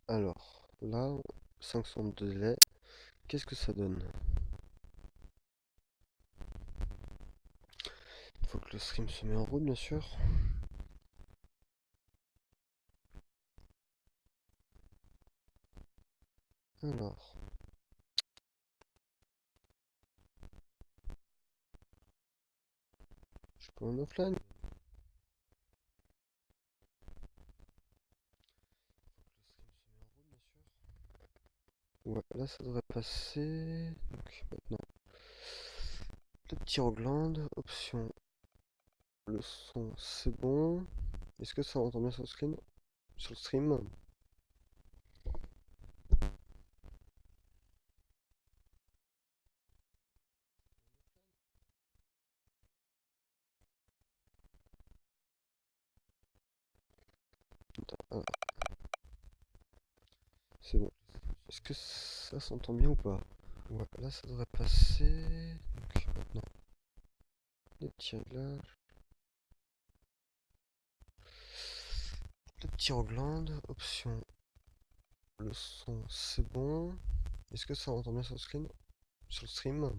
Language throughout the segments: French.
Alors, là, 5 secondes de délai. Qu'est-ce que ça donne? Il faut que le stream se met en route, bien sûr. Alors, je suis pas en offline. Ouais, là, ça devrait passer. Donc, maintenant, le petit Rockland, option, le son, c'est bon. Est-ce que ça entend bien sur le screen? Sur le stream? Attends, c'est bon. Est-ce que ça s'entend bien ou pas? Ouais, là, ça devrait passer. Donc, maintenant, les petits réglages. Le petit Rockland, option, le son, c'est bon. Est-ce que ça entend bien sur le screen? Sur le stream?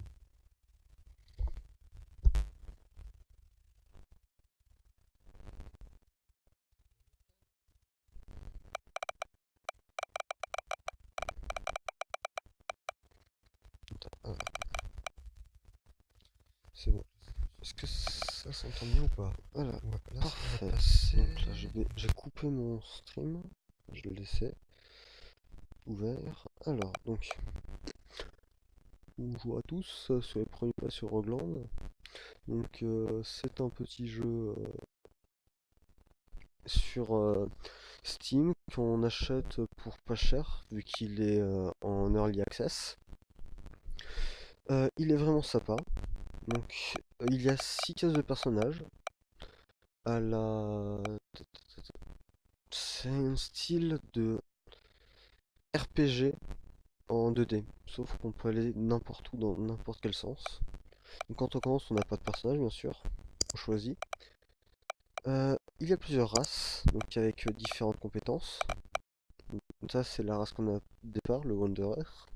Attends, c'est bon. Est-ce que ça s'entend bien ou pas? Voilà, ouais, là, ça va passer. Donc là, j'ai coupé mon stream. Je le laissais ouvert. Alors, donc, bonjour à tous, sur les premiers pas sur Rogueland. Donc, c'est un petit jeu sur Steam qu'on achète pour pas cher, vu qu'il est en early access. Il est vraiment sympa. Donc, il y a 6 cases de personnages. À la... C'est un style de RPG en 2D, sauf qu'on peut aller n'importe où dans n'importe quel sens. Donc quand on commence, on n'a pas de personnage, bien sûr, on choisit. Il y a plusieurs races, donc avec différentes compétences. Donc, ça, c'est la race qu'on a au départ, le Wanderer.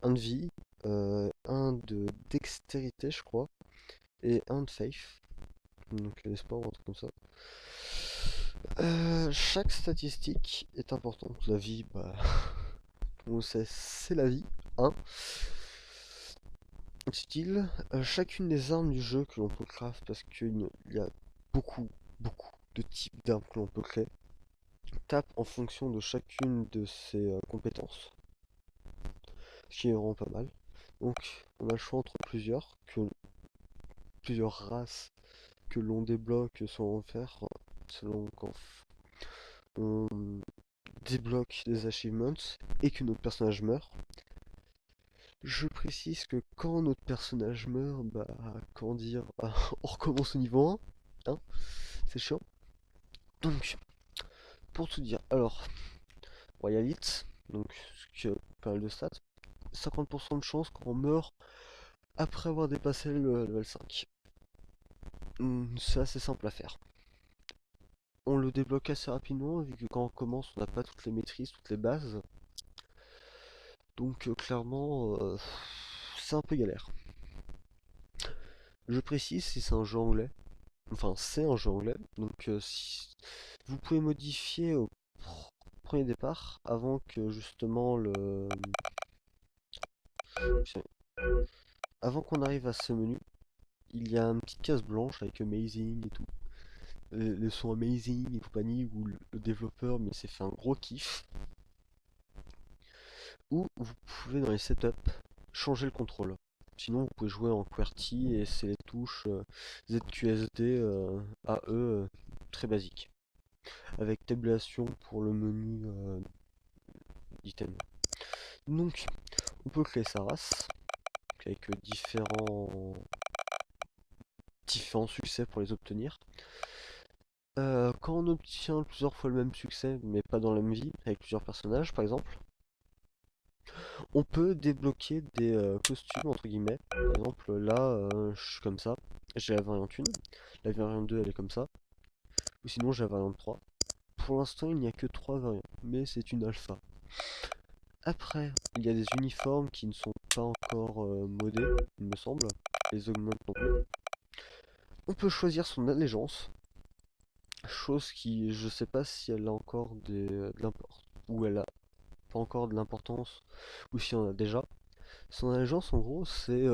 Un de vie, un de dextérité, je crois, et un de faith, donc l'espoir ou un truc comme ça. Chaque statistique est importante. La vie, bah, on sait, c'est la vie, hein. Style, chacune des armes du jeu que l'on peut craft, parce qu'il y a beaucoup, beaucoup de types d'armes que l'on peut créer, tape en fonction de chacune de ses compétences, ce qui est vraiment pas mal. Donc, on a le choix entre plusieurs races que l'on débloque selon faire, selon quand on débloque des achievements et que notre personnage meurt. Je précise que quand notre personnage meurt, bah, comment dire, on recommence au niveau 1, hein, c'est chiant. Donc, pour tout dire, alors, Royalite, donc, ce qui a pas mal de stats, 50% de chance quand on meurt après avoir dépassé le level 5. C'est assez simple à faire. On le débloque assez rapidement, vu que quand on commence, on n'a pas toutes les maîtrises, toutes les bases. Donc, clairement, c'est un peu galère. Je précise si c'est un jeu anglais. Enfin, c'est un jeu anglais, donc si vous pouvez modifier au premier départ avant que justement avant qu'on arrive à ce menu, il y a une petite case blanche avec amazing et tout. Les sons amazing et compagnie où le développeur mais s'est fait un gros kiff. Ou vous pouvez dans les setups changer le contrôle. Sinon vous pouvez jouer en QWERTY et c'est les touches ZQSD AE très basiques. Avec tabulation pour le menu item. Donc, on peut créer sa race avec différents succès pour les obtenir. Quand on obtient plusieurs fois le même succès, mais pas dans la même vie, avec plusieurs personnages par exemple, on peut débloquer des costumes entre guillemets. Par exemple, là, je suis comme ça, j'ai la variante 1, la variante 2 elle est comme ça, ou sinon j'ai la variante 3. pour l'instant il n'y a que 3 variants, mais c'est une alpha. Après, il y a des uniformes qui ne sont pas encore modés, il me semble, les augmente non plus. On peut choisir son allégeance, chose qui, je sais pas si elle a encore de l'importance, ou elle a pas encore de l'importance, ou si on a déjà. Son allégeance, en gros, c'est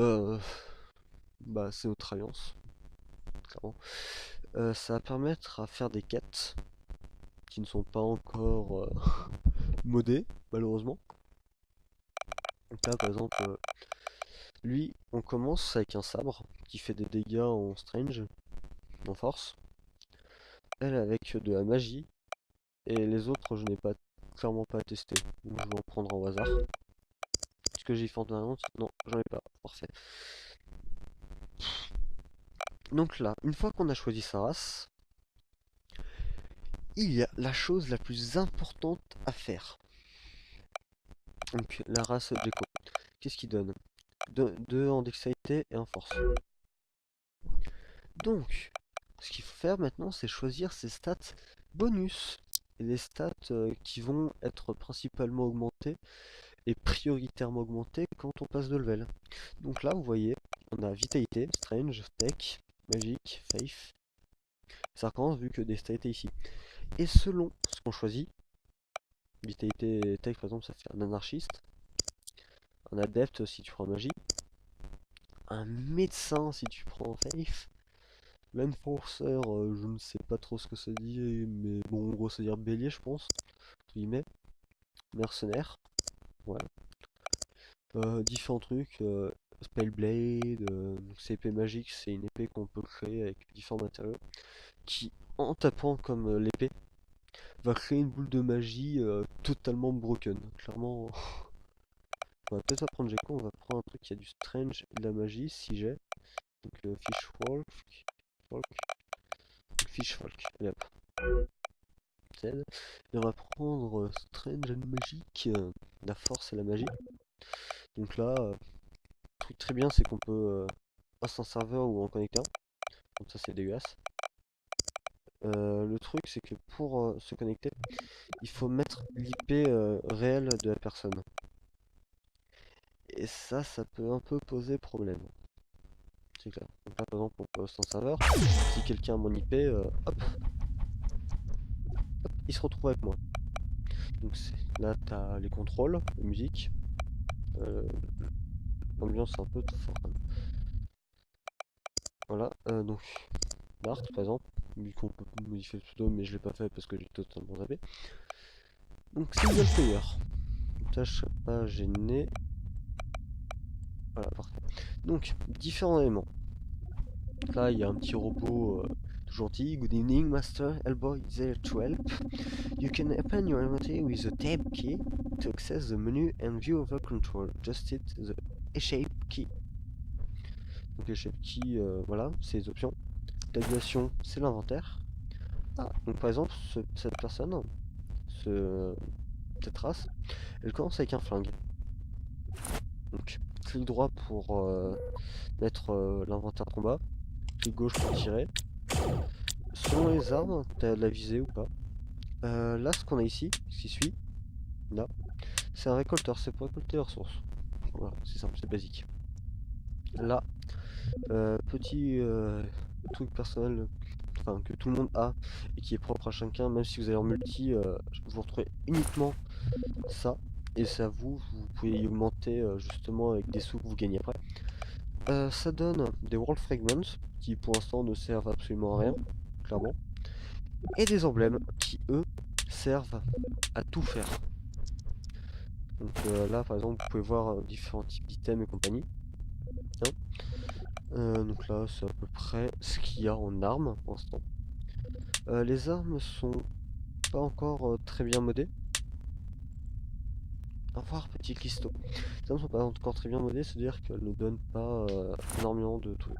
notre alliance, clairement. Ça va permettre à faire des quêtes qui ne sont pas encore modées, malheureusement. Donc là, par exemple, lui, on commence avec un sabre qui fait des dégâts en strange, en force. Elle avec de la magie. Et les autres, je n'ai pas clairement pas testé. Donc je vais en prendre au hasard. Est-ce que j'ai fait en Non, j'en ai pas. Parfait. Donc là, une fois qu'on a choisi sa race, il y a la chose la plus importante à faire. Donc la race Gecko. Qu'est-ce qu'il donne? 2 en dextérité et en force. Donc, ce qu'il faut faire maintenant, c'est choisir ses stats bonus. Et les stats qui vont être principalement augmentées et prioritairement augmentées quand on passe de level. Donc là, vous voyez, on a vitalité, strange, tech, magique, faith. Ça recommence vu que des stats ici. Et selon ce qu'on choisit, vitalité et tech par exemple, ça fait un anarchiste, un adepte si tu prends magie, un médecin si tu prends faith, l'enforcer, je ne sais pas trop ce que ça dit, mais bon, en gros, ça veut dire bélier, je pense, entre guillemets. Mercenaire, voilà. Différents trucs, Spellblade, c'est épée magique, c'est une épée qu'on peut créer avec différents matériaux, qui, en tapant comme l'épée, va créer une boule de magie totalement broken. Clairement, on va peut-être pas prendre Gecko, on va prendre un truc qui a du strange et de la magie, si j'ai. Donc Fishwolf, Fishfolk, et hop. Et on va prendre Strange and Magic, la force et la magie. Donc là, le truc très bien, c'est qu'on peut passer en serveur ou en connecteur. Donc ça, c'est dégueulasse. Le truc, c'est que pour se connecter, il faut mettre l'IP réelle de la personne. Et ça peut un peu poser problème. C'est clair. Donc là, par exemple, on peut passer en serveur. Si quelqu'un a mon IP, hop, il se retrouve avec moi. Donc là, t'as les contrôles, la musique. L'ambiance est un peu trop forte. Voilà, donc Dart par exemple, vu qu'on peut modifier le pseudo, mais je l'ai pas fait parce que j'ai totalement zappé. Donc single player. Ça, je serais pas gêné. Voilà, parfait. Donc, différents éléments. Là, il y a un petit robot tout gentil. Good evening, Master. Elbow is there to help. You can open your inventory with the tab key to access the menu and view over control. Just hit the escape key. Donc, escape key, voilà, c'est les options. Tabulation, c'est l'inventaire. Ah, donc par exemple, cette personne, cette race, elle commence avec un flingue. Donc, clic droit pour mettre l'inventaire de combat, clic gauche pour tirer. Selon les armes, t'as de la visée ou pas. Là, ce qu'on a ici, ce qui suit, là, c'est un récolteur, c'est pour récolter les ressources. Voilà, c'est simple, c'est basique. Là, petit truc personnel, enfin que tout le monde a et qui est propre à chacun, même si vous allez en multi, vous retrouvez uniquement ça. Et ça vous pouvez y augmenter justement avec des sous que vous gagnez après. Ça donne des World Fragments qui pour l'instant ne servent absolument à rien, clairement. Et des emblèmes qui eux servent à tout faire. Donc là par exemple vous pouvez voir différents types d'items et compagnie. Donc là c'est à peu près ce qu'il y a en armes pour l'instant. Les armes sont pas encore très bien modées. Au revoir petit Clisto. Les armes sont pas encore très bien modées, c'est-à-dire qu'elles ne donnent pas énormément de trucs.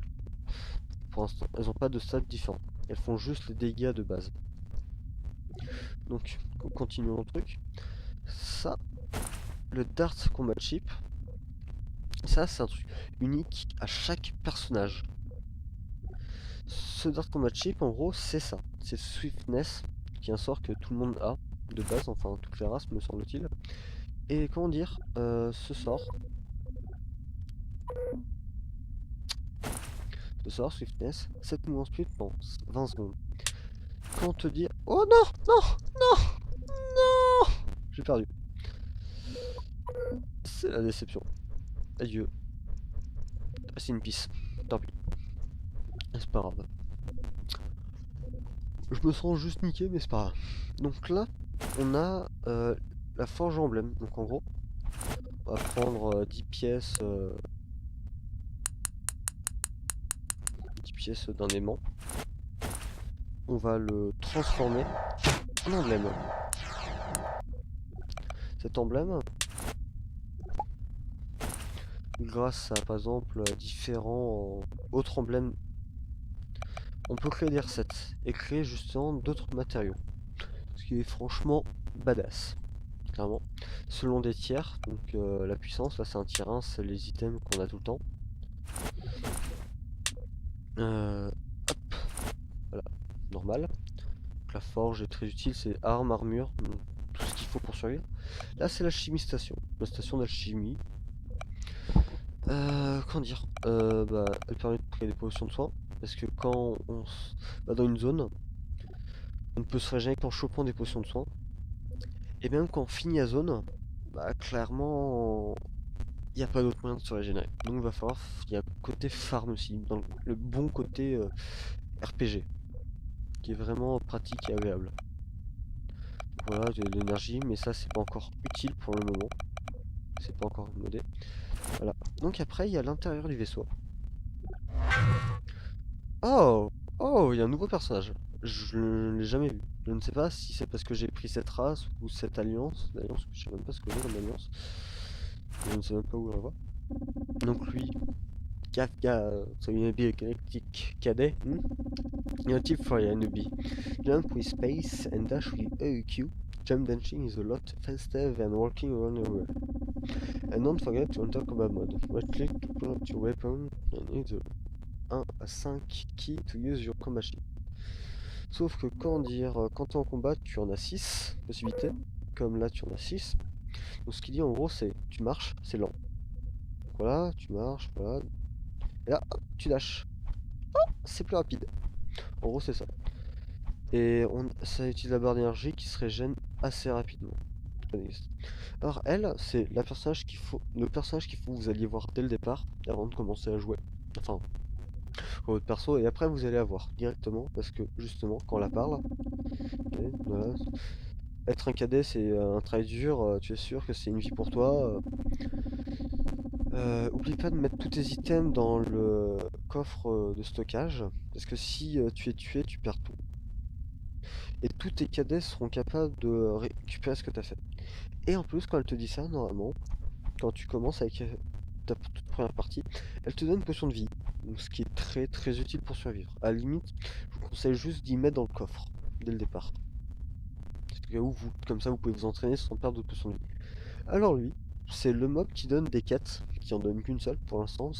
Pour l'instant, elles n'ont pas de stats différents. Elles font juste les dégâts de base. Donc, continuons le truc. Ça, le Dart Combat Chip, ça c'est un truc unique à chaque personnage. Ce Dart Combat Chip, en gros, c'est ça. C'est Swiftness. qui est un sort que tout le monde a de base, enfin toutes les races me semble-t-il. Et comment dire, ce sort, Swiftness, 7 mouvements speed pendant 20 secondes. Quand on te dit, oh non, non, non, non, j'ai perdu. C'est la déception. Adieu. C'est une pisse. Tant pis. C'est pas grave. Je me sens juste niqué, mais c'est pas grave. Donc là, on a la forge emblème. Donc en gros, on va prendre 10 pièces, 10 pièces d'un aimant. On va le transformer en emblème. Cet emblème, grâce à par exemple différents autres emblèmes, on peut créer des recettes et créer justement d'autres matériaux. Ce qui est franchement badass. Clairement. Selon des tiers, donc la puissance, là c'est un tiers 1, c'est les items qu'on a tout le temps. Hop, voilà, normal. Donc la forge est très utile, c'est armes, armure, tout ce qu'il faut pour survivre. Là c'est la chimie station, la station d'alchimie. Comment dire, elle permet de créer des potions de soin, parce que quand on va dans une zone, on ne peut se régénérer qu'en chopant des potions de soin. Et même quand on finit la zone, bah clairement, il n'y a pas d'autre moyen de se régénérer. Donc il va falloir, il y a un côté farm aussi, dans le bon côté RPG, qui est vraiment pratique et agréable. Voilà, j'ai de l'énergie, mais ça c'est pas encore utile pour le moment. C'est pas encore modé. Voilà. Donc après, il y a l'intérieur du vaisseau. Oh! Oh, il y a un nouveau personnage. Je ne l'ai jamais vu. Je ne sais pas si c'est parce que j'ai pris cette race ou cette alliance. L'alliance, je sais même pas ce que c'est comme alliance. Je ne sais même pas où on la voit. Donc lui, Kafka, so you may be a galactic cadet. You're a tip for a newbie. Jump with space and dash with AQ. Jump dashing is a lot faster than walking around everywhere. And don't forget to enter combat mode. Right click to pull out your weapon and hit the 1 à 5 key to use your combat shield. Sauf que quand tu es en combat, tu en as 6 possibilités. Comme là, tu en as 6. Donc ce qu'il dit en gros, c'est tu marches, c'est lent. Donc voilà, tu marches, voilà. Et là, hop, tu lâches. C'est plus rapide. En gros, c'est ça. Et ça utilise la barre d'énergie qui se régène assez rapidement. Alors elle, c'est le personnage qu'il faut que vous alliez voir dès le départ, avant de commencer à jouer. Enfin, votre perso, et après vous allez la voir directement, parce que justement, quand on la parle, okay, voilà, être un cadet c'est un travail dur, tu es sûr que c'est une vie pour toi. Oublie pas de mettre tous tes items dans le coffre de stockage, parce que si tu es tué, tu perds tout. Et tous tes cadets seront capables de récupérer ce que tu as fait. Et en plus, quand elle te dit ça, normalement, quand tu commences avec ta toute première partie, elle te donne une potion de vie. Donc, ce qui est très très utile pour survivre. À la limite, je vous conseille juste d'y mettre dans le coffre, dès le départ. Comme ça, vous pouvez vous entraîner sans perdre de potion de vie. Alors lui, c'est le mob qui donne des quêtes, qui en donne qu'une seule pour l'instant,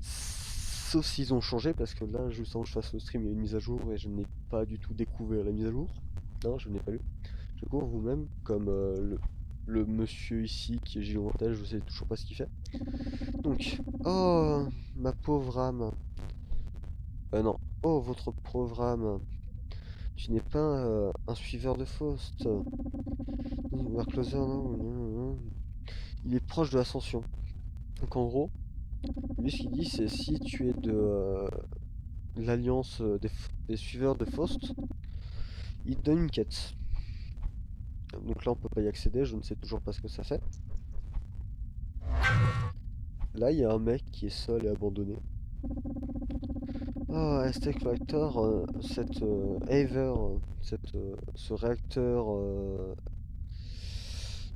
sauf s'ils ont changé, parce que là, juste avant que je fasse le stream, il y a une mise à jour et je n'ai pas du tout découvert la mise à jour. Non, je n'ai pas lu. Je découvre vous-même, comme le monsieur ici qui est gigantesque, je sais toujours pas ce qu'il fait. Donc, oh, ma pauvre âme. Non, oh, votre pauvre âme. Tu n'es pas un suiveur de Faust. We're closer now. Il est proche de l'ascension. Donc en gros, lui ce qu'il dit c'est si tu es de l'alliance des suiveurs de Faust, il te donne une quête. Donc là on peut pas y accéder, je ne sais toujours pas ce que ça fait. Là il y a un mec qui est seul et abandonné. Oh, Aztec Reactor, cette Aver, ce réacteur,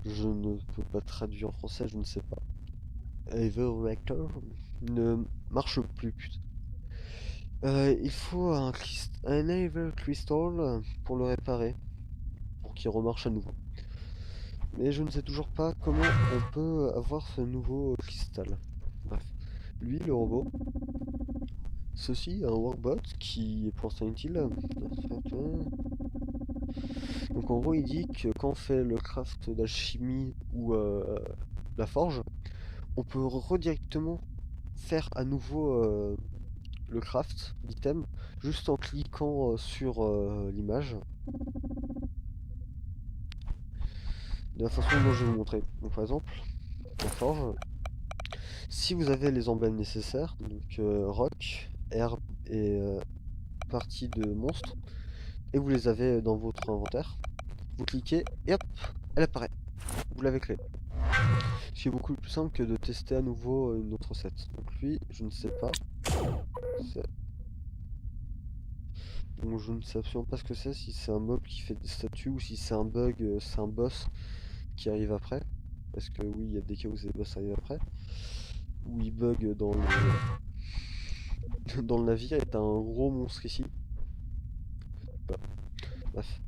je ne peux pas traduire en français, je ne sais pas. Aver Reactor ne marche plus. Il faut un Aver Crystal pour le réparer, pour qu'il remarche à nouveau. Mais je ne sais toujours pas comment on peut avoir ce nouveau cristal. Bref, lui, le robot, Ceci est un workbot qui est pour l'instant utile. Donc en gros il dit que quand on fait le craft d'alchimie ou la forge, on peut redirectement faire à nouveau le craft d'item juste en cliquant sur l'image de la façon dont je vais vous montrer. Donc par exemple, en forge, si vous avez les emblèmes nécessaires, donc roc, herbe et partie de monstre, et vous les avez dans votre inventaire, vous cliquez et hop, elle apparaît. Vous l'avez créé. Ce qui est beaucoup plus simple que de tester à nouveau une autre recette. Donc lui, je ne sais pas. Donc je ne sais absolument pas ce que c'est, si c'est un mob qui fait des statues ou si c'est un bug, c'est un boss qui arrive après. Parce que oui, il y a des cas où ces boss arrivent après. Où il bug dans le dans le navire et t'as un gros monstre ici. Voilà. Bref.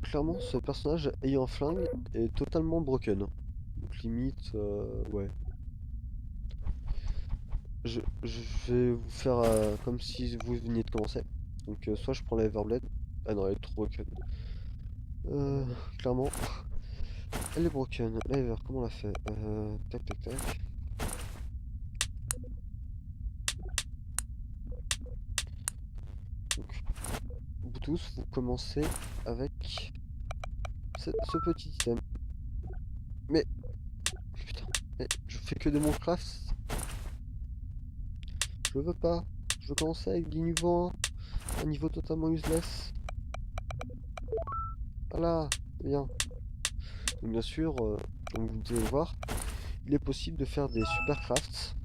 Clairement, ce personnage ayant un flingue est totalement broken. Donc limite, ouais. Je vais vous faire comme si vous veniez de commencer. Donc soit je prends la Everblade. Ah non, elle est trop broken. Clairement, elle est broken. La Ever, comment on l'a fait? Tac tac tac. Donc, vous tous, vous commencez avec ce petit item. Mais, putain, mais je fais que des Minecraft. Je veux pas. Je veux commencer avec du niveau 1, un niveau totalement useless. Voilà, bien. Donc, bien sûr, comme vous devez le voir, il est possible de faire des super crafts.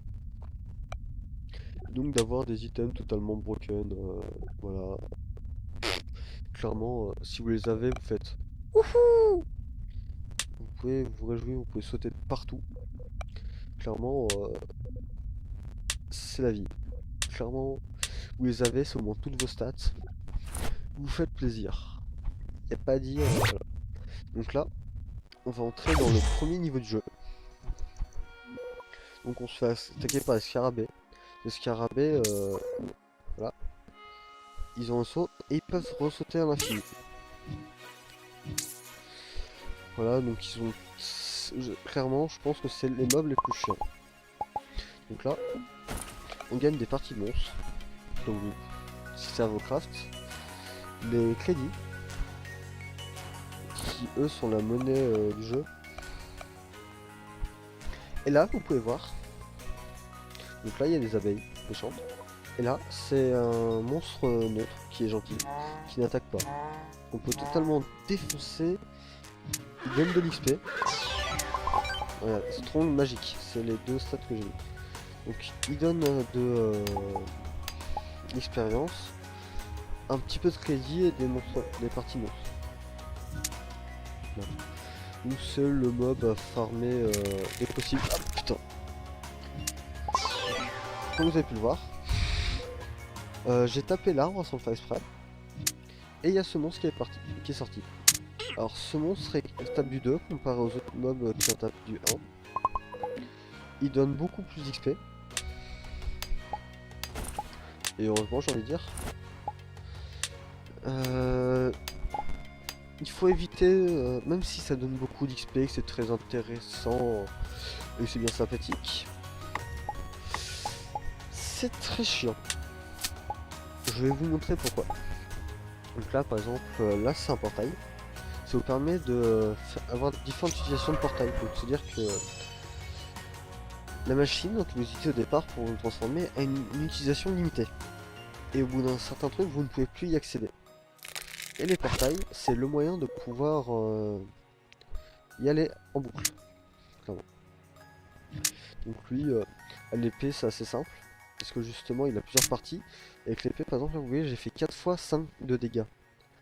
Donc d'avoir des items totalement broken. Voilà. Clairement, si vous les avez, vous faites wouhou! Vous pouvez vous réjouir, vous pouvez sauter de partout. Clairement, c'est la vie. Clairement, vous les avez, ça augmente toutes vos stats. Vous faites plaisir. Y a pas à dire. Voilà. Donc là, on va entrer dans le premier niveau du jeu. Donc on se fait attaquer par les scarabées. Les scarabées, voilà, ils ont un saut et ils peuvent ressauter à l'infini. Voilà, donc ils ont... Clairement, je pense que c'est les mobs les plus chiants. Donc là, on gagne des parties de monstres. Donc si c'est à vos crafts. Les crédits, qui eux sont la monnaie du jeu. Et là, vous pouvez voir. Donc là, il y a des abeilles méchantes. Et là, c'est un monstre neutre qui est gentil, qui n'attaque pas. On peut totalement défoncer. Il donne de l'XP. Voilà, strong magique, c'est les deux stats que j'ai mis. Donc il donne de l'expérience, un petit peu de crédit et des monstres, des parties monstres. Voilà. Où seul le mob à farmer est possible. Ah putain. Comme vous avez pu le voir, j'ai tapé l'arbre sans le faire exprès. Et il y a ce monstre qui est sorti. Alors ce monstre tape du 2 comparé aux autres mobs qui en tapent du 1. Il donne beaucoup plus d'XP. Et heureusement j'ai envie de dire. Il faut éviter, même si ça donne beaucoup d'XP, que c'est très intéressant et que c'est bien sympathique. C'est très chiant. Je vais vous montrer pourquoi. Donc là par exemple, là c'est un portail. Ça vous permet de avoir différentes utilisations de portail. Donc c'est-à-dire que la machine que vous utilisez au départ pour vous transformer a une utilisation limitée. Et au bout d'un certain truc, vous ne pouvez plus y accéder. Et les portails, c'est le moyen de pouvoir y aller en boucle. Clairement. Donc lui, à l'épée, c'est assez simple. Parce que justement, il a plusieurs parties. Et avec l'épée, par exemple, là, vous voyez, j'ai fait 4 fois 5 de dégâts.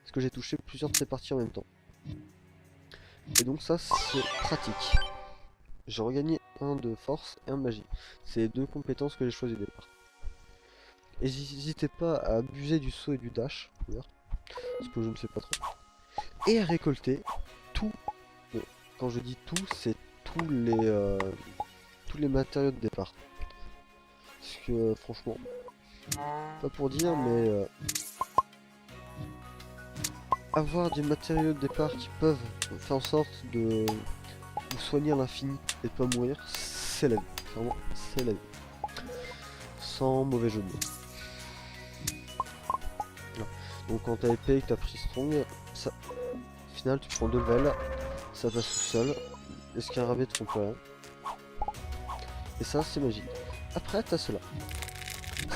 Parce que j'ai touché plusieurs de ces parties en même temps. Et donc ça, c'est pratique. J'ai regagné un de force et un de magie. C'est les deux compétences que j'ai choisies au départ. Et n'hésitez pas à abuser du saut et du dash, d'ailleurs. Ce que je ne fais pas trop. Et à récolter tout. Bon, quand je dis tout, c'est tous les matériaux de départ. Parce que franchement, pas pour dire, mais avoir des matériaux de départ qui peuvent faire en sorte de vous soigner à l'infini et de pas mourir, c'est la vie. Vraiment, c'est la vie. Sans mauvais jeu de mots. Voilà. Donc quand t'as épée et que t'as pris strong, ça, au final tu prends 2 level, ça passe tout seul, les scarabées te font plus rien. Et ça c'est magique. Après t'as cela.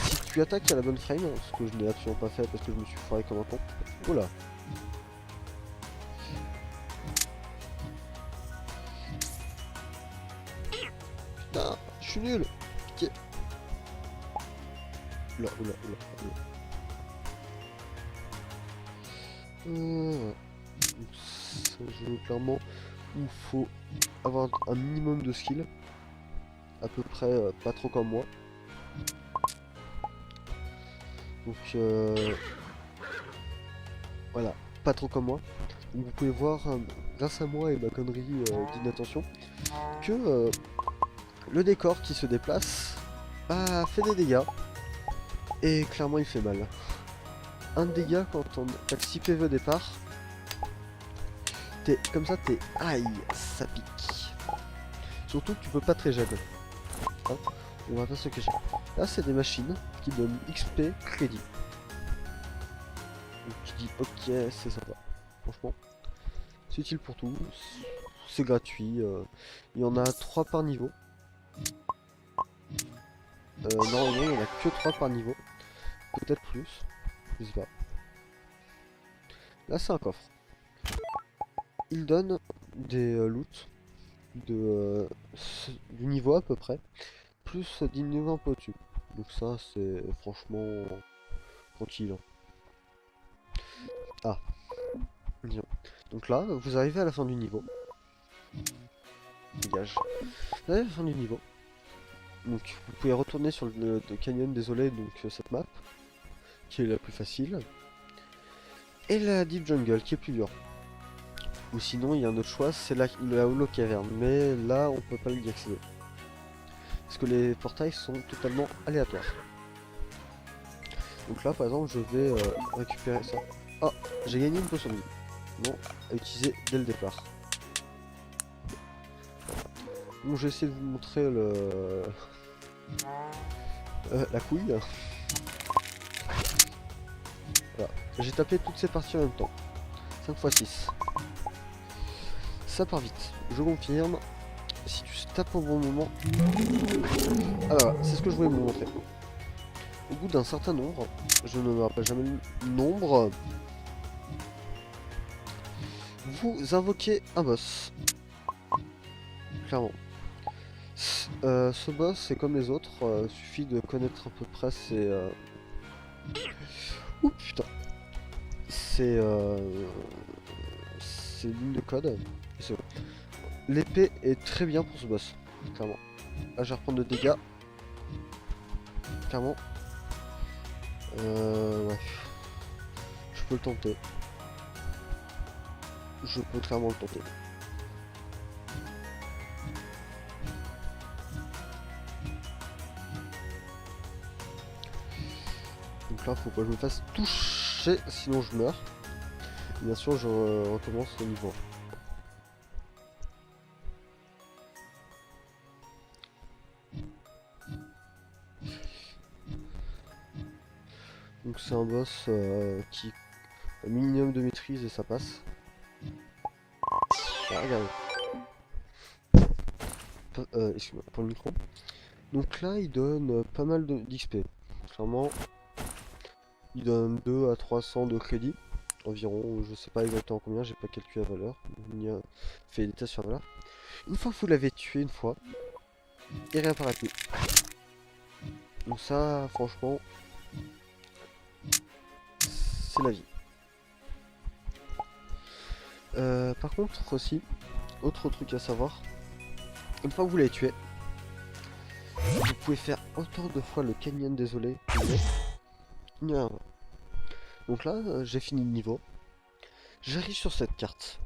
Si tu attaques à la bonne frame, ce que je n'ai absolument pas fait parce que je me suis foiré comme un con. Oula. Putain, je suis nul. Pitié. Oula, oula, oula, oula. Donc, c'est un jeu clairement où il faut avoir un minimum de skill. À peu près pas trop comme moi. Donc voilà, pas trop comme moi. Donc vous pouvez voir, grâce à moi et ma connerie d'inattention, que le décor qui se déplace fait des dégâts. Et clairement il fait mal. Un dégât quand t'as 6 PV au départ. T'es comme ça, t'es aïe, ça pique. Surtout que tu peux pas très jeune. Hein, on va pas se cacher. Là c'est des machines qui donnent XP crédit. Donc tu dis ok, c'est sympa. Franchement, c'est utile pour tout. C'est gratuit. Il y en a 3 par niveau. Normalement il y en a que 3 par niveau. Peut-être plus. Je sais pas. Là c'est un coffre. Il donne des loots du niveau à peu près. Plus 10 niveaux un peu au-dessus. Donc ça c'est franchement tranquille. Ah. Bien. Donc là, vous arrivez à la fin du niveau. Dégage. Vous arrivez à la fin du niveau. Donc vous pouvez retourner sur le canyon, désolé, donc cette map, qui est la plus facile. Et la Deep Jungle, qui est plus dure. Ou sinon, il y a un autre choix, c'est la Hollow Cavern. Mais là, on peut pas y accéder. Parce que les portails sont totalement aléatoires. Donc là, par exemple, je vais récupérer ça. Oh, j'ai gagné une potion de vie. Bon, à utiliser dès le départ. Bon, je vais essayer de vous montrer le... la couille. Voilà. J'ai tapé toutes ces parties en même temps. 5 x 6. Ça part vite. Je confirme. Si tu tapes au bon moment... Ah voilà, c'est ce que je voulais vous montrer. Au bout d'un certain nombre, je ne me rappelle jamais le nombre, vous invoquez un boss. Clairement. Ce boss, c'est comme les autres, suffit de connaître à peu près ses... Ouh putain. Ses lignes de code. L'épée est très bien pour ce boss, clairement. Là, je vais reprendre de dégâts. Clairement. Ouais. Je peux le tenter. Je peux clairement le tenter. Donc là, faut pas que je me fasse toucher, sinon je meurs. Et bien sûr, je recommence au niveau 1. Donc c'est un boss qui a un minimum de maîtrise et ça passe. Ah, regardez. Excuse-moi pour le micro. Donc là, il donne pas mal d'XP. Clairement, il donne 2 à 300 de crédit environ. Je sais pas exactement combien, j'ai pas calculé la valeur. Ni fait des tests sur la valeur. Une fois que vous l'avez tué une fois, il réapparaît plus. Donc ça, franchement, c'est la vie. Par contre aussi, autre truc à savoir, une fois que vous l'avez tué, vous pouvez faire autant de fois le canyon désolé que vous voulez. Donc là, j'ai fini le niveau. J'arrive sur cette carte.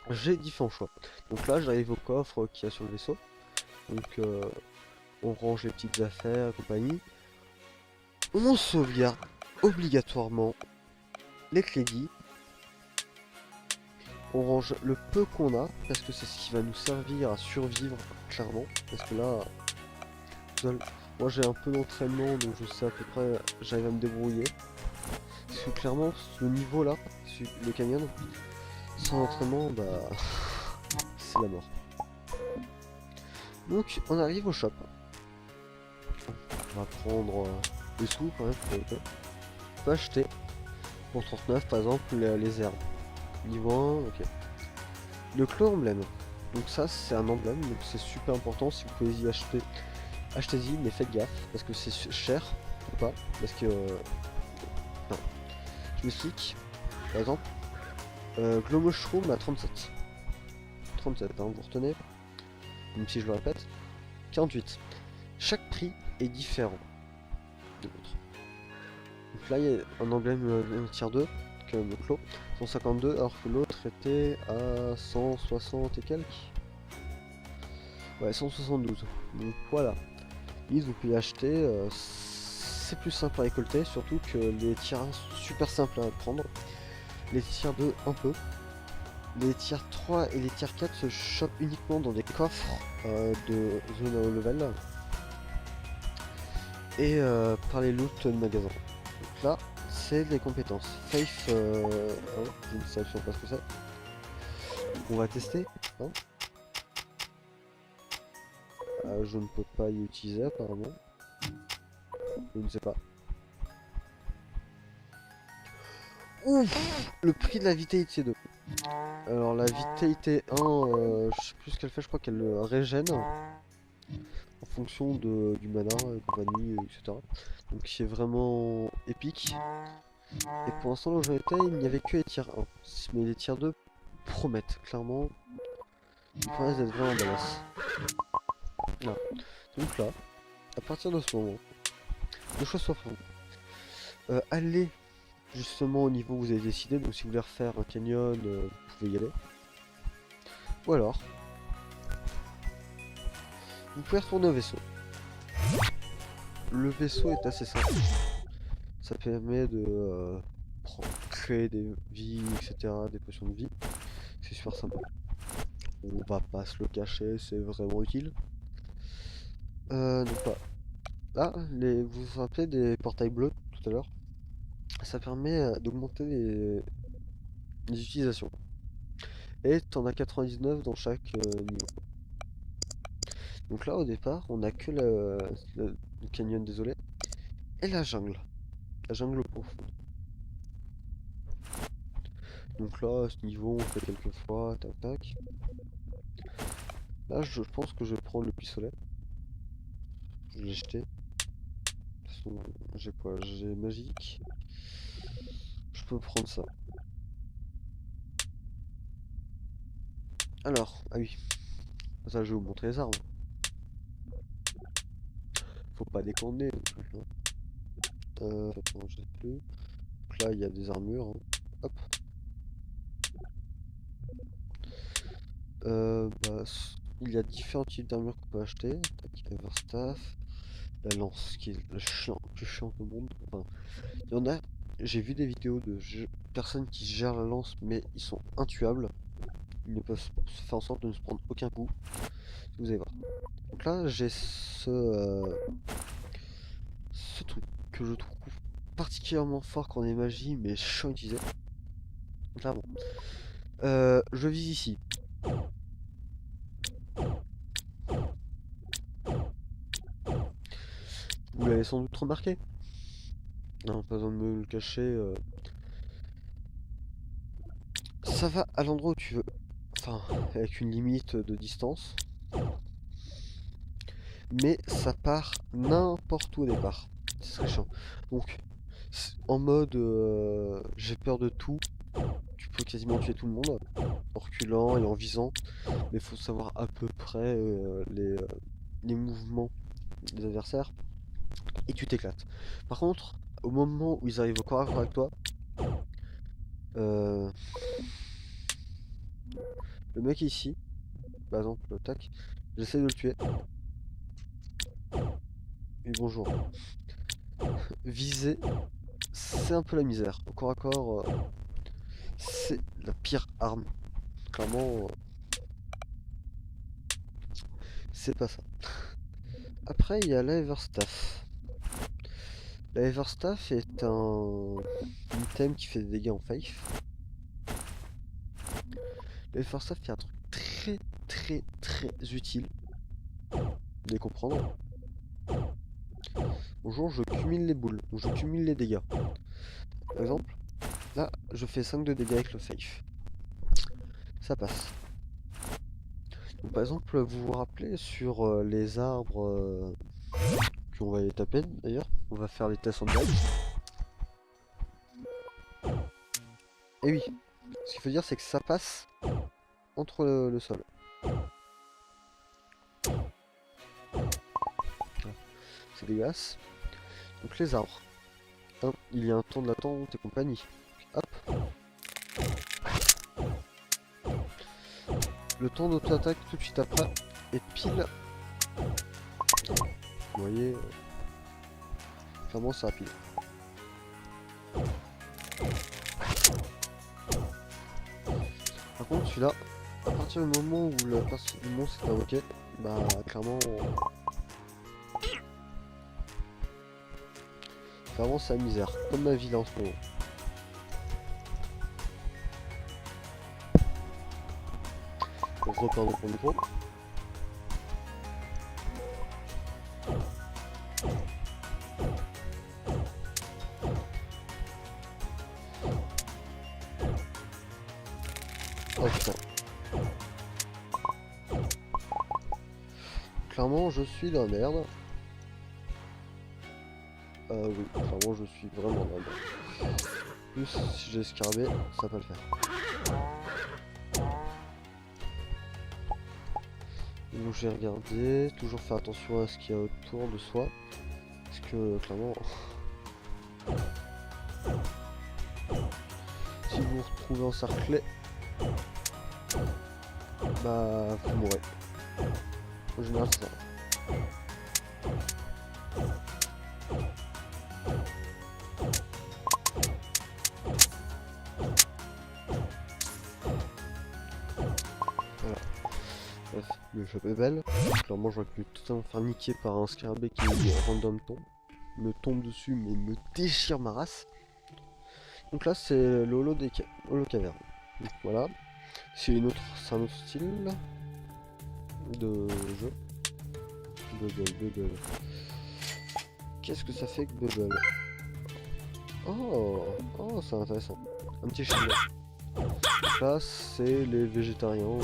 J'ai différents choix. Donc là, j'arrive au coffre qu'il y a sur le vaisseau. Donc On range les petites affaires et compagnie. On sauvegarde obligatoirement les crédits. On range le peu qu'on a, parce que c'est ce qui va nous servir à survivre, clairement. Parce que là, moi j'ai un peu d'entraînement, donc je sais à peu près, j'arrive à me débrouiller. Parce que clairement, ce niveau là, le canyon, sans entraînement, bah, c'est la mort. Donc, on arrive au shop. On va prendre les sous quand même. On peut acheter pour 39 par exemple les herbes. Niveau 1, ok. Le clan emblème. Donc ça c'est un emblème, donc c'est super important. Si vous pouvez y acheter, achetez-y, mais faites gaffe parce que c'est cher ou pas. Parce que non. Je m'explique. Par exemple, Glow Mushroom à 37. 37, hein, vous retenez. Même si je le répète. 48. Chaque prix est différent de l'autre. Donc là il y a un emblème tier 2 comme le clos, 152 alors que l'autre était à 160 et quelques. Ouais, 172. Donc voilà. Vous pouvez acheter, c'est plus simple à récolter, surtout que les tiers 1 sont super simples à prendre. Les tiers 2 un peu. Les tiers 3 et les tiers 4 se chopent uniquement dans des coffres de zone à haut level. Et par les loots de magasin. Donc là, c'est les compétences. Faith, oh, je ne sais absolument pas ce que c'est. On va tester. Hein. Je ne peux pas y utiliser apparemment. Je ne sais pas. Ouf, le prix de la vitalité 2. Alors la vitalité 1, je sais plus ce qu'elle fait, je crois qu'elle régène en fonction du mana et compagnie, etc. Donc c'est vraiment épique. Et pour l'instant là où j'en étais, il n'y avait que les tiers 1. Mais les tiers 2 promettent, clairement. Ils paraissent d'être vraiment badass. Voilà. Donc là, à partir de ce moment, le choix soit franc. Allez justement au niveau où vous avez décidé, donc si vous voulez refaire un canyon, vous pouvez y aller. Ou alors, vous pouvez retourner au vaisseau. Le vaisseau est assez simple. Ça permet de créer des vies, etc., des potions de vie. C'est super sympa. On va pas se le cacher, c'est vraiment utile. Donc voilà. Là, vous vous rappelez des portails bleus tout à l'heure? Ça permet d'augmenter les utilisations. Et t'en as 99 dans chaque niveau. Donc là, au départ, on a que le canyon, désolé, et la jungle. La jungle profonde. Donc là, à ce niveau, on fait quelques fois, tac tac. Là, je pense que je vais prendre le pistolet. Je l'ai jeté. De toute façon, j'ai quoi? J'ai magique. Je peux prendre ça. Alors, ah oui. Ça, je vais vous montrer les armes. Faut pas déconner. Hein. Attends, je sais plus. Donc là, il y a des armures. Hein. Hop. Bah, il y a différents types d'armures qu'on peut acheter. Tac, Everstaff. La lance, qui est le plus chiant au monde. Enfin, il y en a. J'ai vu des vidéos de personnes qui gèrent la lance, mais ils sont intuables. Ils ne peuvent faire en sorte de ne se prendre aucun coup. Vous allez voir. Donc là, j'ai ce truc que je trouve particulièrement fort quand on est magie, mais chiant à utiliser. Donc là, bon. Je vise ici. Vous l'avez sans doute remarqué. Non, pas besoin de me le cacher. Ça va à l'endroit où tu veux. Enfin, avec une limite de distance. Mais ça part n'importe où au départ. C'est très chiant. Donc, en mode j'ai peur de tout, tu peux quasiment tuer tout le monde en reculant et en visant. Mais il faut savoir à peu près les mouvements des adversaires et tu t'éclates. Par contre, au moment où ils arrivent au corps à corps avec toi, euh, le mec ici, par exemple, tac, j'essaie de le tuer. Oui, bonjour. Viser, c'est un peu la misère. Au corps à corps, c'est la pire arme. Clairement, c'est pas ça. Après, il y a l'Everstaff. L'Everstaff est un item qui fait des dégâts en faith. L'Everstaff est un truc très utile. Vous devez comprendre. Bonjour, je cumule les boules, donc je cumule les dégâts. Par exemple, là, je fais 5 de dégâts avec le faith. Ça passe. Donc, par exemple, vous vous rappelez sur les arbres qu'on va les taper d'ailleurs, on va faire les tests en direct. Et oui, ce qu'il faut dire c'est que ça passe entre le sol. C'est dégueulasse. Donc les arbres. Hein, il y a un temps de latence et compagnie. Hop. Le temps d'auto-attaque tout de suite après. Et pile. Vous voyez. Clairement c'est rapide. Par contre celui-là, à partir du moment où la personne du monstre est invoqué, bah clairement. Clairement c'est la misère. Comme ma vie là en ce moment. On se repart dans le micro. Oh putain. Clairement je suis dans la merde. Oui, clairement je suis vraiment dans la merde. Plus si j'ai escarbé, ça va pas le faire. Donc j'ai regardé, toujours faire attention à ce qu'il y a autour de soi. Parce que clairement, si vous vous retrouvez encerclé, bah vous mourrez. En général c'est ça. Voilà. Bref, le shop est belle. Clairement j'aurais pu totalement faire niquer par un scarabée qui random tombe. Me tombe dessus mais me déchire ma race. Donc là c'est le holo des holo caverne. Donc voilà. C'est un autre style de jeu. Bubble. Qu'est-ce que ça fait que Bubble? Oh, c'est intéressant. Un petit chien. Là, c'est les végétariens.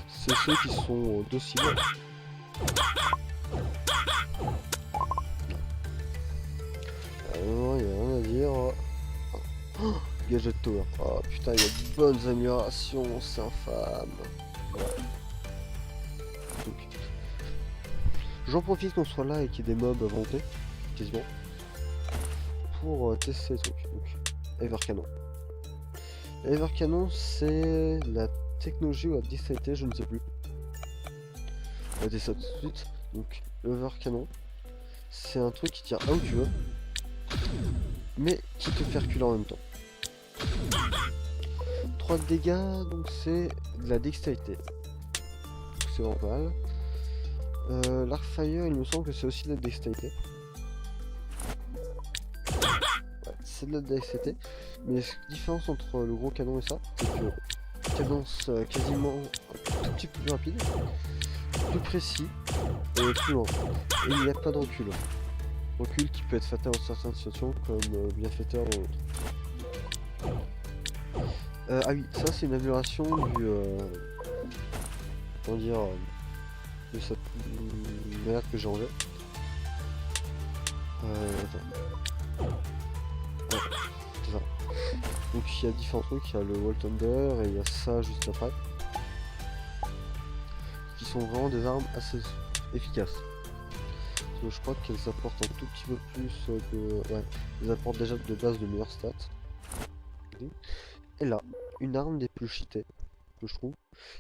C'est ceux qui sont dociles. Non, il n'y a rien à dire. Oh, Gadget Tower. Oh putain, il y a de bonnes améliorations, c'est infâme. Ouais. Donc, j'en profite qu'on soit là et qu'il y ait des mobs à monter, quasiment, pour tester les trucs. Donc, Evercanon. Evercanon, c'est la technologie ou la dextérité, je ne sais plus. On va tester ça tout de suite. Donc, Evercanon, c'est un truc qui tire là où tu veux, mais qui te fait reculer en même temps. 3 de dégâts, donc c'est de la dextérité. C'est normal. L'Arcfire, il me semble que c'est aussi de la dextérité. Ouais, c'est de la dextérité. Mais la différence entre le gros canon et ça, c'est que cadence quasiment un tout petit peu plus rapide, plus précis et plus lent. Et il n'y a pas de recul. Recul qui peut être fatal dans certaines situations comme bienfaiteur ou autre. Ah oui, ça c'est une amélioration du... comment dire... de cette merde que j'ai enlevé. Attends. Ouais, c'est ça. Donc il y a différents trucs, il y a le Wall Thunder et il y a ça juste après. Qui sont vraiment des armes assez efficaces. Parce que je crois qu'elles apportent un tout petit peu plus de... Ouais, elles apportent déjà de base de meilleures stats. Et là, une arme des plus cheatées, que je trouve,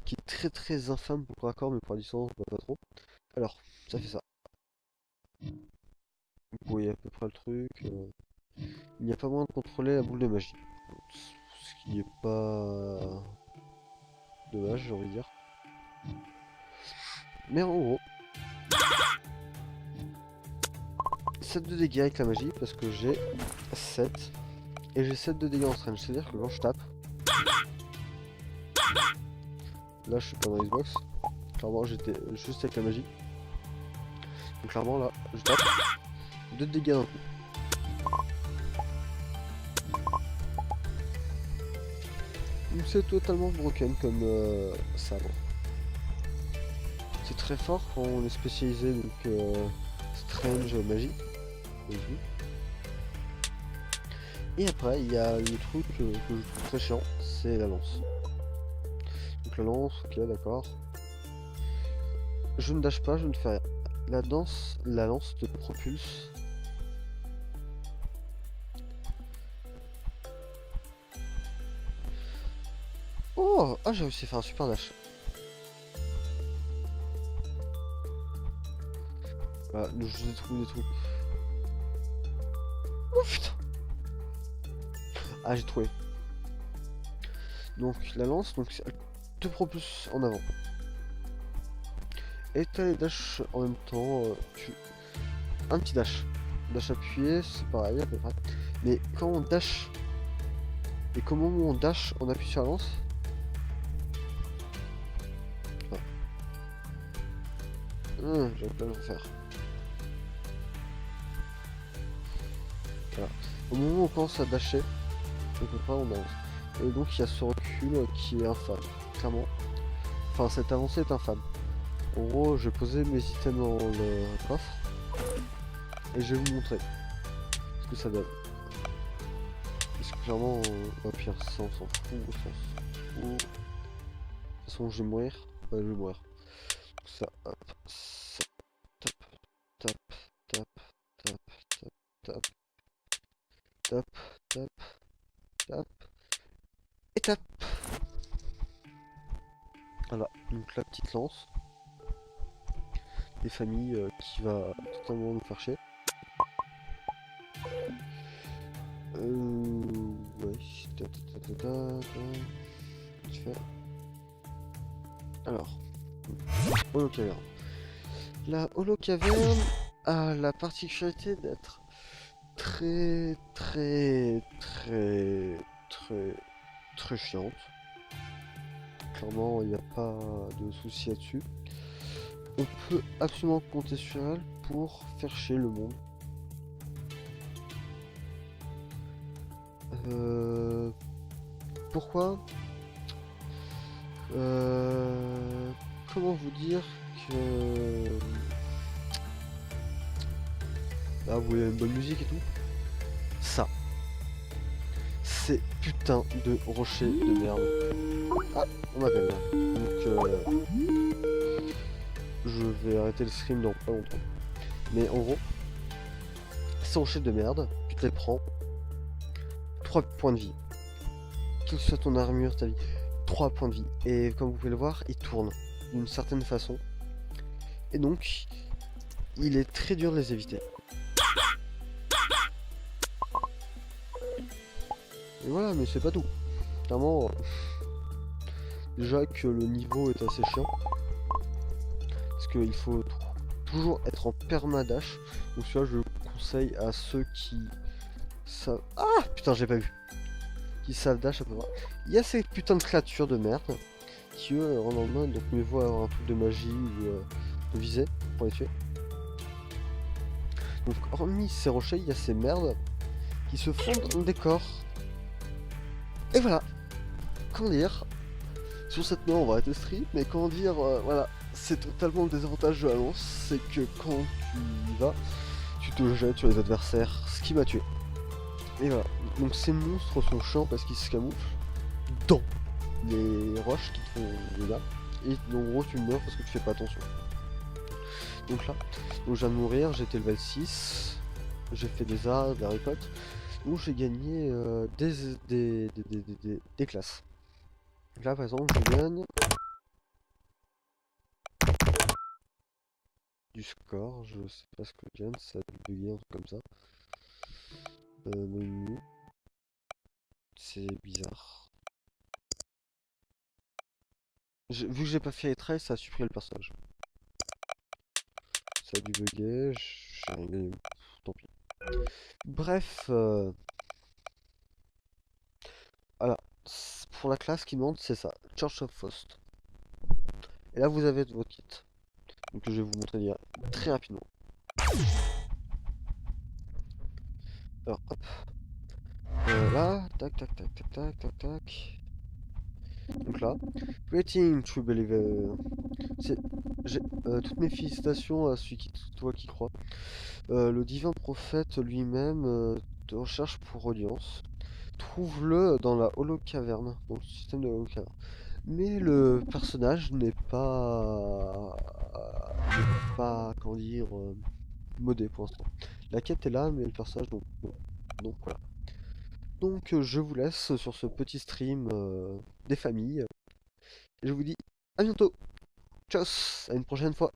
qui est très infâme pour accord mais pour la distance, bah, pas trop. Alors, ça fait ça. Vous voyez à peu près le truc. Il n'y a pas moyen de contrôler la boule de magie. Ce qui est pas dommage, j'ai envie de dire. Mais en gros, 7 de dégâts avec la magie parce que j'ai 7. Et j'ai 7 de dégâts en range. C'est-à-dire que quand je tape, là je suis pas dans l'Xbox. Clairement j'étais juste avec la magie. Donc clairement là, je tape 2 dégâts d'un coup. Donc c'est totalement broken comme sabre. C'est très fort quand on est spécialisé donc strange magie. Et après il y a le truc que je trouve très chiant, c'est la lance. Donc la lance, ok d'accord. Je ne dash pas, je ne fais rien. La lance te propulse. Oh, ah j'ai réussi à faire un super dash. Voilà, je détruis des trucs. Oh putain. Ah j'ai trouvé. Donc la lance, donc elle te propulse en avant. Et t'as les dash en même temps. Un petit dash. Dash appuyé, c'est pareil à peu près. Mais quand on dash, et qu'au moment où on dash, on appuie sur la lance. J'avais pas le refaire. Voilà. Au moment où on commence à dasher, à peu près on avance. Et donc il y a ce recul qui est infâme, clairement. Enfin cette avancée est infâme. En gros, je vais poser mes items dans le coffre. Et je vais vous montrer ce que ça donne. Parce que clairement, pire, ça on s'en fout, on s'en fout. De toute façon, je vais mourir. Ouais, je vais mourir. Ça, hop, ça, tap, tap, tap, tap, tap, tap, tap, tap, et tap. Voilà, donc la petite lance. Des familles qui va totalement nous faire chier. Ouais, je fais. Alors, Holocaverne. La Holocaverne a la particularité d'être très chiante. Clairement, il n'y a pas de souci là-dessus. On peut absolument compter sur elle pour faire chier le monde. Pourquoi comment vous dire que... Ah, vous voulez une bonne musique et tout? Ça. Ces putains de rochers de merde. Ah, on m'appelle là. Donc, je vais arrêter le stream dans pas longtemps. Mais en gros, ces rochers de merde, tu te les prends. 3 points de vie. Quelle que soit ton armure, ta vie. 3 points de vie. Et comme vous pouvez le voir, il tourne d'une certaine façon. Et donc, il est très dur de les éviter. Et voilà, mais c'est pas tout. Clairement, déjà que le niveau est assez chiant. Parce qu'il faut toujours être en permadash. Donc celui-là, je le conseille à ceux qui savent... Ah putain, j'ai pas vu. Qui savent dash à peu près. Il y a ces putains de créatures de merde qui eux rentrent dans le mode, donc mieux vaut avoir un truc de magie ou de visée pour les tuer. Donc hormis ces rochers, il y a ces merdes qui se fondent dans le décor. Et voilà. Comment dire, sur cette note on va arrêter le stream, mais comment dire, voilà, c'est totalement le désavantage de la lance, c'est que quand tu y vas, tu te jettes sur les adversaires, ce qui m'a tué. Et voilà, donc ces monstres sont chiants parce qu'ils se camouflent dans les roches qui te font des dégâts, et en gros tu meurs parce que tu fais pas attention. Donc là, donc je viens de mourir, j'étais level 6, j'ai fait des arts, des récoltes, donc j'ai gagné des classes. Là par exemple je gagne du score, je sais pas ce que vient, ça a dû bugger, un truc comme ça. Menu, c'est bizarre. Vu que j'ai pas fait retry, ça a supprimé le personnage. Ça a dû bugger, j'ai rien gagné, tant pis. Bref, voilà. Pour la classe qui demande, c'est ça, Church of Faust. Et là, vous avez votre kit. Donc, je vais vous montrer très rapidement. Alors, hop. Là, tac, tac, tac, tac, tac, tac, tac. Donc là, Waiting to believe. Toutes mes félicitations à celui toi qui crois. Le divin prophète lui-même te recherche pour audience. Trouve-le dans la holocaverne, dans le système de holocaverne. Mais le personnage n'est pas, comment dire, modé pour l'instant. La quête est là, mais le personnage, non. Non. Donc voilà. Donc je vous laisse sur ce petit stream des familles. Et je vous dis à bientôt. Tchuss, à une prochaine fois.